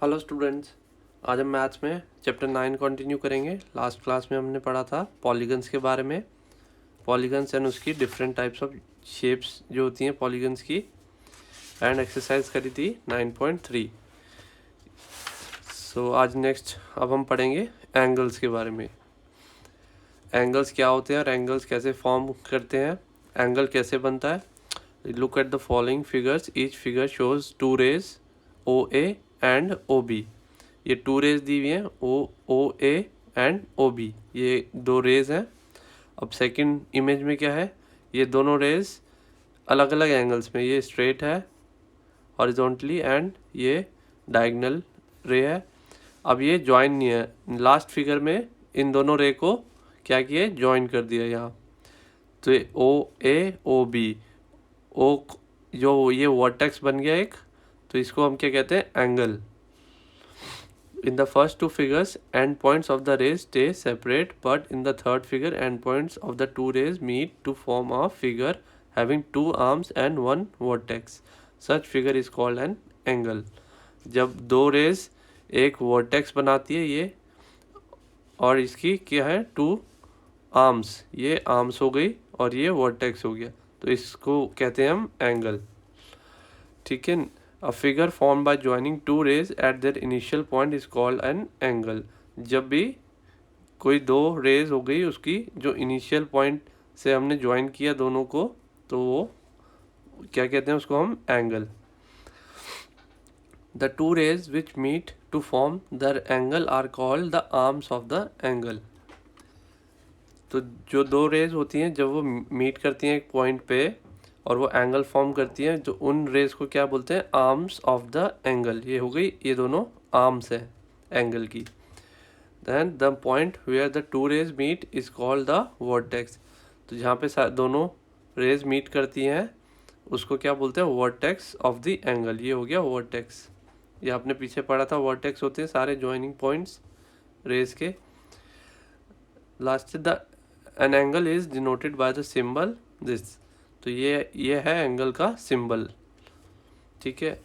Hello students, आज हम maths में चैप्टर 9 कंटिन्यू करेंगे। लास्ट क्लास में हमने पढ़ा था पॉलीगन्स के बारे में, पॉलीगन्स एंड उसकी डिफरेंट टाइप्स ऑफ शेप्स जो होती हैं पॉलीगन्स की, एंड एक्सरसाइज करी थी 9.3। सो आज नेक्स्ट अब हम पढ़ेंगे एंगल्स के बारे में। एंगल्स क्या होते हैं और एंगल्स कैसे फॉर्म करते हैं, एंगल कैसे बनता है। Look at the following figures, each figure shows two rays O A and O B. ये टू रेज दी हुई हैं, ओ ए एंड ओ बी, ये दो रेज हैं। अब सेकंड इमेज में क्या है, ये दोनों रेज अलग अलग एंगल्स में, ये स्ट्रेट है हॉरिजॉन्टली एंड ये डायगोनल रे है। अब ये जॉइन नहीं है, लास्ट फिगर में इन दोनों रे को क्या किया, जॉइन कर दिया यहाँ। तो ओ ए ओ बी, ओ जो ये वर्टेक्स बन गया एक, तो इसको हम क्या कहते हैं, angle. In the first two figures, endpoints of the rays stay separate, but in the third figure, endpoints of the two rays meet to form a figure having two arms and one vertex. Such figure is called an angle. जब दो raise एक vertex बनाती है ये, और इसकी क्या है, टू आर्म्स, ये आर्म्स हो गई और ये वर्टेक्स हो गया, तो इसको कहते हैं हम एंगल। ठीक है। A figure formed by joining two rays at their initial point is called an angle. जब भी कोई दो रेज हो गई उसकी जो इनिशियल पॉइंट से हमने ज्वाइन किया दोनों को, तो वो क्या कहते हैं, उसको हम angle. The two rays which meet to form the angle are called the arms of the angle. तो जो दो रेज होती हैं जब वो मीट करती हैं एक पॉइंट पे और वो एंगल फॉर्म करती हैं, जो उन रेज को क्या बोलते हैं, आर्म्स ऑफ द एंगल। ये हो गई, ये दोनों आर्म्स है एंगल की। Then the point where the two rays meet is called the vertex. तो जहाँ पे दोनों रेज मीट करती हैं उसको क्या बोलते हैं, वर्टेक्स ऑफ द एंगल। ये हो गया वर्टेक्स। ये आपने पीछे पढ़ा था, वर्टेक्स होते हैं सारे ज्वाइनिंग पॉइंट्स रेज के। Last the an angle is denoted by the symbol this. तो ये है एंगल का सिंबल। ठीक है।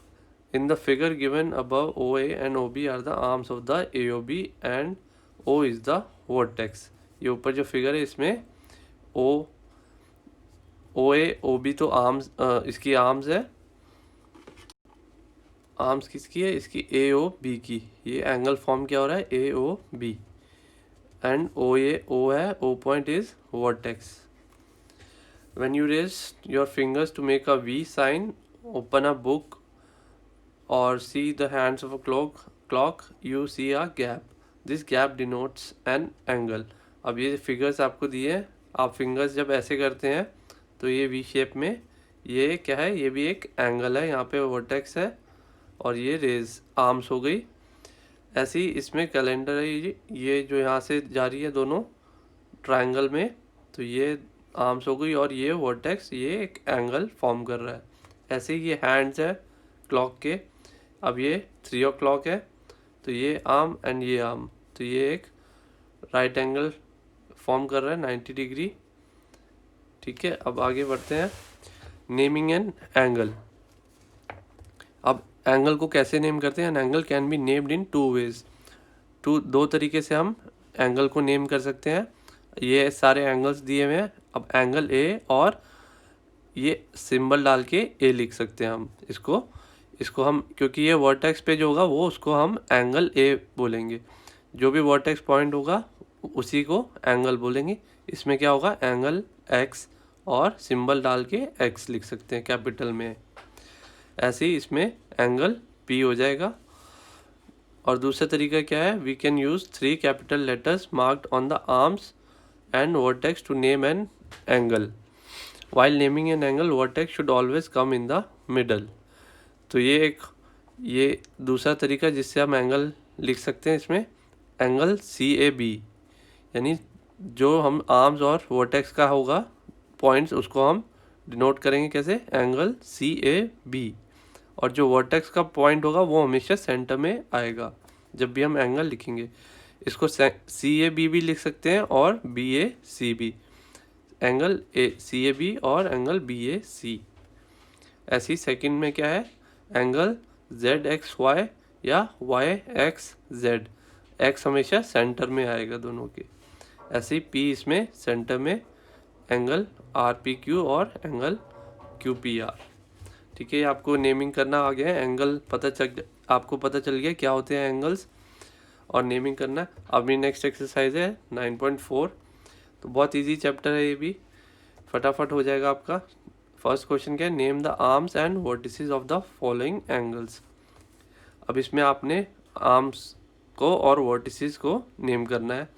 In the figure given above O A and O B are the arms of the A O B and O is the vertex. ये ऊपर जो फिगर है इसमें ओ ए ओ बी तो आर्म्स, इसकी आर्म्स है। आर्म्स किसकी है, इसकी ए ओ बी की। ये एंगल फॉर्म क्या हो रहा है, ए O B, and O A O है, O point is vertex. When you raise your fingers to make a V sign, open a book or see the hands of a clock, you see a gap. This gap denotes an angle. अब ये figures आपको दिए हैं, आप fingers जब ऐसे करते हैं तो ये वी शेप में, ये क्या है, ये भी एक एंगल है। यहाँ पे वर्टेक्स है और ये रेज आर्म्स हो गई। ऐसे ही इसमें कैलेंडर है, ये जो यहाँ से जा रही है दोनों ट्रायंगल में, तो ये आर्म्स हो गई और ये वर्टेक्स, ये एक एंगल फॉर्म कर रहा है। ऐसे ही ये हैंड्स है क्लॉक के। अब ये 3 o'clock है, तो ये आर्म एंड ये आर्म, तो ये एक राइट एंगल फॉर्म कर रहा है 90 डिग्री। ठीक है। अब आगे बढ़ते हैं, नेमिंग एन एंगल। अब एंगल को कैसे नेम करते हैं, an angle can be named in two ways. दो तरीके से हम एंगल को नेम कर सकते हैं। ये सारे एंगल्स दिए हुए हैं। अब एंगल ए, और ये सिंबल डाल के ए लिख सकते हैं हम इसको हम, क्योंकि ये वर्टेक्स पे जो होगा वो उसको हम एंगल ए बोलेंगे। जो भी वर्टेक्स पॉइंट होगा उसी को एंगल बोलेंगे। इसमें क्या होगा, एंगल एक्स, और सिंबल डाल के एक्स लिख सकते हैं कैपिटल में। ऐसे ही इसमें एंगल पी हो जाएगा। और दूसरा तरीका क्या है, we can use 3 capital letters marked on the arms and vertex to name an angle. While naming an angle, vertex should always come in the middle. तो ये दूसरा तरीका जिससे हम एंगल लिख सकते हैं, इसमें एंगल CAB, यानी जो हम आर्म्स और वर्टेक्स का होगा पॉइंट्स, उसको हम डिनोट करेंगे कैसे, एंगल CAB। और जो वर्टेक्स का पॉइंट होगा वो हमेशा सेंटर में आएगा जब भी हम एंगल लिखेंगे। इसको CAB भी लिख सकते हैं और BAC भी, एंगल CAB और एंगल BAC। ऐसी सेकंड में क्या है, एंगल ZXY या वाई एक्स जेड, एक्स हमेशा सेंटर में आएगा दोनों के। ऐसे ही पी इसमें सेंटर में एंगल आर पी क्यू और एंगल क्यू पी आर। ठीक है, आपको नेमिंग करना आ गया है, एंगल आपको पता चल गया क्या होते हैं एंगल्स और नेमिंग करना। अभी नेक्स्ट एक्सरसाइज है 9.4। तो बहुत इजी चैप्टर है ये भी, फटाफट हो जाएगा आपका। फर्स्ट क्वेश्चन क्या है, name the arms and vertices of the following angles. अब इसमें आपने आर्म्स को और वर्टिसेस को नेम करना है।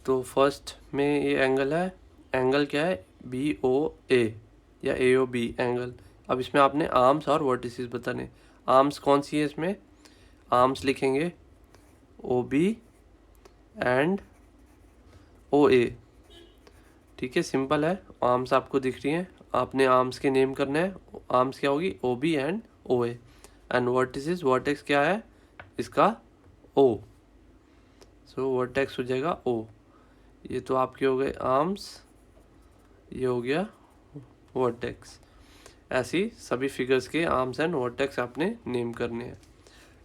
तो फर्स्ट में ये एंगल है, एंगल क्या है, बी ओ ए या ए ओ बी एंगल। अब इसमें आपने आर्म्स और वर्टिसेस बताने। आर्म्स कौन सी है इसमें, आर्म्स लिखेंगे ओ बी एंड ओ ए। ठीक है, सिंपल है, आर्म्स आपको दिख रही हैं, आपने आर्म्स के नेम करने हैं। आर्म्स क्या होगी, O B and O A. And vertices, vertex क्या है इसका, ओ, सो वर्टेक्स हो जाएगा ओ। ये तो आपके हो गए आर्म्स, ये हो गया वर्टेक्स। ऐसी सभी फिगर्स के आर्म्स एंड वर्टेक्स आपने नेम करने हैं।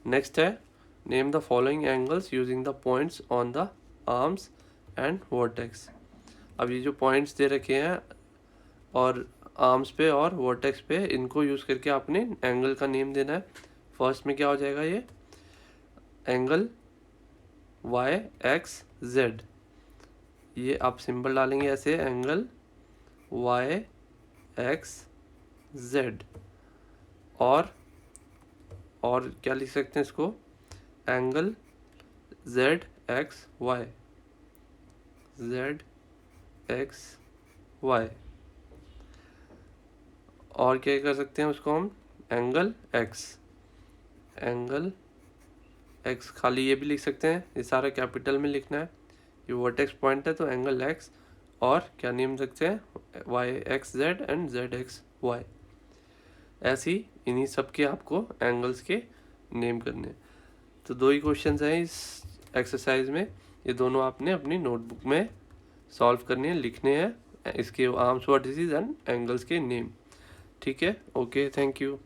नेक्स्ट है, name the following angles using the points on the arms and vertex. अब ये जो पॉइंट्स दे रखे हैं और आर्म्स पे और वर्टेक्स पे, इनको यूज़ करके आपने एंगल का नेम देना है। फर्स्ट में क्या हो जाएगा, ये एंगल वाई एक्स जेड, ये आप सिंबल डालेंगे ऐसे, एंगल वाई एक्स जेड। और क्या लिख सकते हैं इसको, angle Z X Y, Z X Y. और क्या कर सकते हैं उसको हम, एंगल एक्स, एंगल एक्स, खाली ये भी लिख सकते हैं, ये सारा कैपिटल में लिखना है। ये वर्टेक्स पॉइंट है तो एंगल एक्स, और क्या नेम सकते हैं, Y X Z and Z X Y. ऐसे ही इन्हीं सब के आपको एंगल्स के नेम करने। तो 2 ही क्वेश्चंस हैं इस एक्सरसाइज में, ये दोनों आपने अपनी नोटबुक में सॉल्व करने हैं, लिखने हैं, इसके आर्म्स वर्टिसेस एंड एंगल्स के नेम। ठीक है, ओके, थैंक यू।